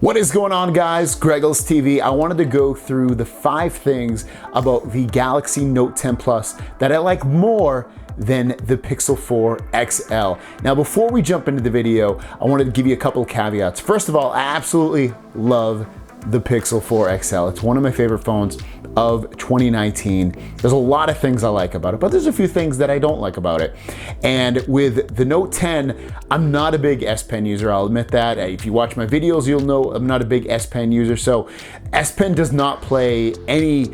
What is going on, guys? Greggles TV. I wanted to go through the 5 things about the Galaxy Note 10 Plus that I like more than the Pixel 4 XL. Now, before we jump into the video, I wanted to give you a couple of caveats. First of all, I absolutely love the Pixel 4 XL. It's one of my favorite phones of 2019. There's a lot of things I like about it, but there's a few things that I don't like about it. And with the Note 10, I'm not a big S Pen user, I'll admit that. If you watch my videos, you'll know I'm not a big S Pen user, so S Pen does not play any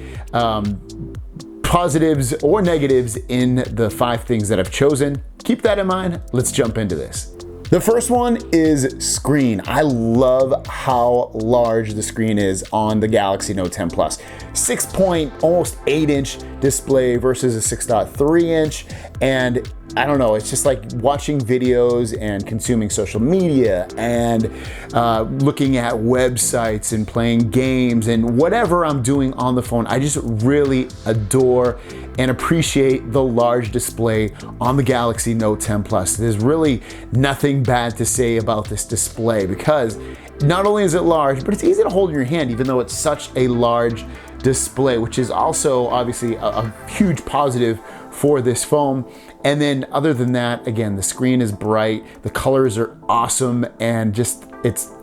positives or negatives in the 5 things that I've chosen. Keep that in mind. Let's jump into this. The first one is screen. I love how large the screen is on the Galaxy Note 10 Plus. 6.8-inch display versus a 6.3 inch. And I don't know, it's just like watching videos and consuming social media and looking at websites and playing games and whatever I'm doing on the phone. I just really adore and appreciate the large display on the Galaxy Note 10 Plus. There's really nothing bad to say about this display because not only is it large, but it's easy to hold in your hand even though it's such a large display, which is also obviously a huge positive for this phone. And then other than that, again, the screen is bright, the colors are awesome, and just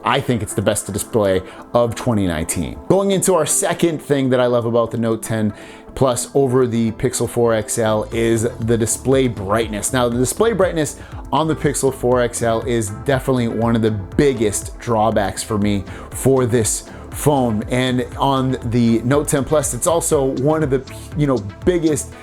I think it's the best display of 2019. Going into our second thing that I love about the Note 10 Plus over the Pixel 4 XL is the display brightness. Now, the display brightness on the Pixel 4 XL is definitely one of the biggest drawbacks for me for this phone. And on the Note 10 Plus, it's also one of the biggest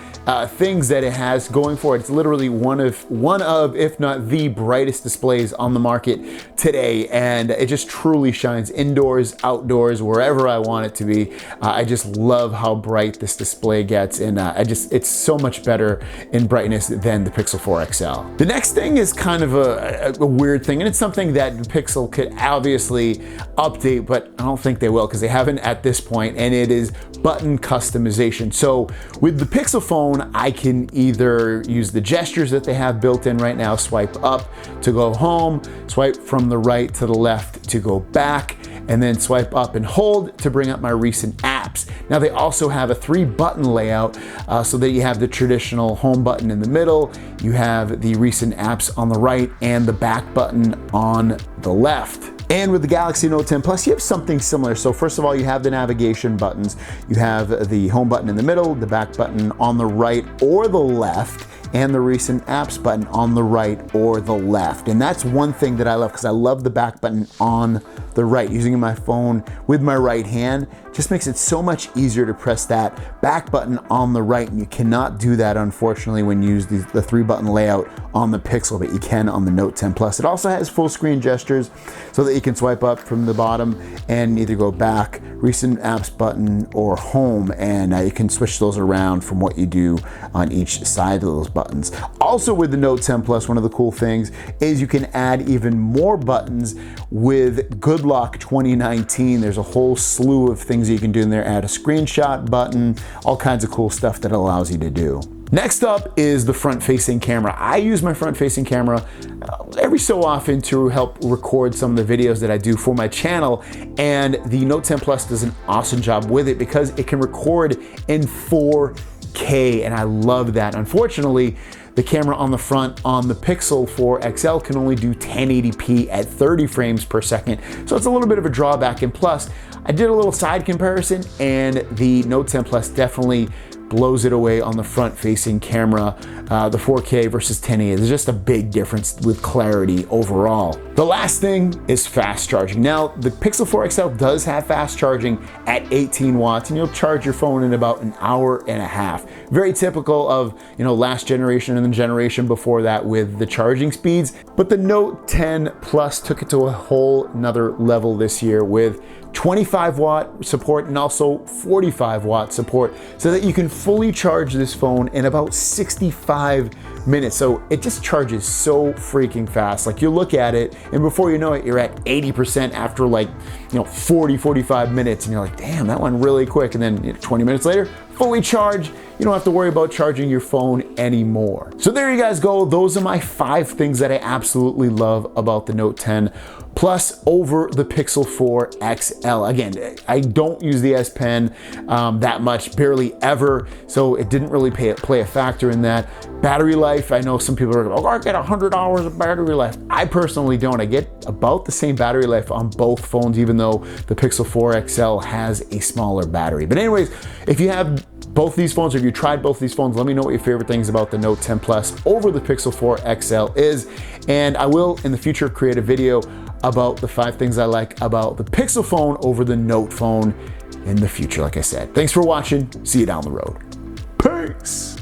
things that it has going for it. It's literally one of, if not the brightest displays on the market today. And it just truly shines indoors, outdoors, wherever I want it to be. I just love how bright this display gets. And it's so much better in brightness than the Pixel 4 XL. The next thing is kind of a weird thing. And it's something that the Pixel could obviously update, but I don't think they will because they haven't at this point. And it is button customization. So with the Pixel phone, I can either use the gestures that they have built in right now, swipe up to go home, swipe from the right to the left to go back, and then swipe up and hold to bring up my recent apps. Now they also have a 3-button layout so that you have the traditional home button in the middle, you have the recent apps on the right, and the back button on the left. And with the Galaxy Note 10 Plus, you have something similar. So first of all, you have the navigation buttons. You have the home button in the middle, the back button on the right or the left, and the recent apps button on the right or the left. And that's one thing that I love because I love the back button on the right. Using my phone with my right hand just makes it so much easier to press that back button on the right. And you cannot do that, unfortunately, when you use the 3-button layout on the Pixel, but you can on the Note 10 Plus. It also has full screen gestures so that you can swipe up from the bottom and either go back, recent apps button, or home. And you can switch those around from what you do on each side of those buttons. Also with the Note 10 Plus, one of the cool things is you can add even more buttons with Good Lock 2019. There's a whole slew of things you can do in there. Add a screenshot button, all kinds of cool stuff that it allows you to do. Next up is the front-facing camera. I use my front-facing camera every so often to help record some of the videos that I do for my channel, and the Note 10 Plus does an awesome job with it because it can record in 4K, and I love that. Unfortunately, the camera on the front on the Pixel 4 XL can only do 1080p at 30 frames per second, so it's a little bit of a drawback. And plus, I did a little side comparison, and the Note 10 Plus definitely blows it away on the front-facing camera, the 4K versus 1080. There's just a big difference with clarity overall. The last thing is fast charging. Now, the Pixel 4 XL does have fast charging at 18 watts, and you'll charge your phone in about an hour and a half. Very typical of last generation and the generation before that with the charging speeds. But the Note 10 Plus took it to a whole nother level this year with 25-watt support and also 45-watt support so that you can fully charge this phone in about 65 minutes. So it just charges so freaking fast. Like, you look at it and before you know it, you're at 80% after 40, 45 minutes, and you're like, damn, that went really quick. And then 20 minutes later, fully charged. You don't have to worry about charging your phone anymore. So there you guys go. Those are my 5 things that I absolutely love about the Note 10 Plus over the Pixel 4 XL. Again, I don't use the S Pen that much, barely ever, so it didn't really play a factor in that. Battery life, I know some people are like, oh, I get 100 hours of battery life. I personally don't. I get about the same battery life on both phones, even though the Pixel 4 XL has a smaller battery. But anyways, if you have both these phones, or if you tried both these phones, let me know what your favorite things about the Note 10 Plus over the Pixel 4 XL is. And I will, in the future, create a video about the 5 things I like about the Pixel phone over the Note phone in the future, like I said. Thanks for watching. See you down the road. Peace.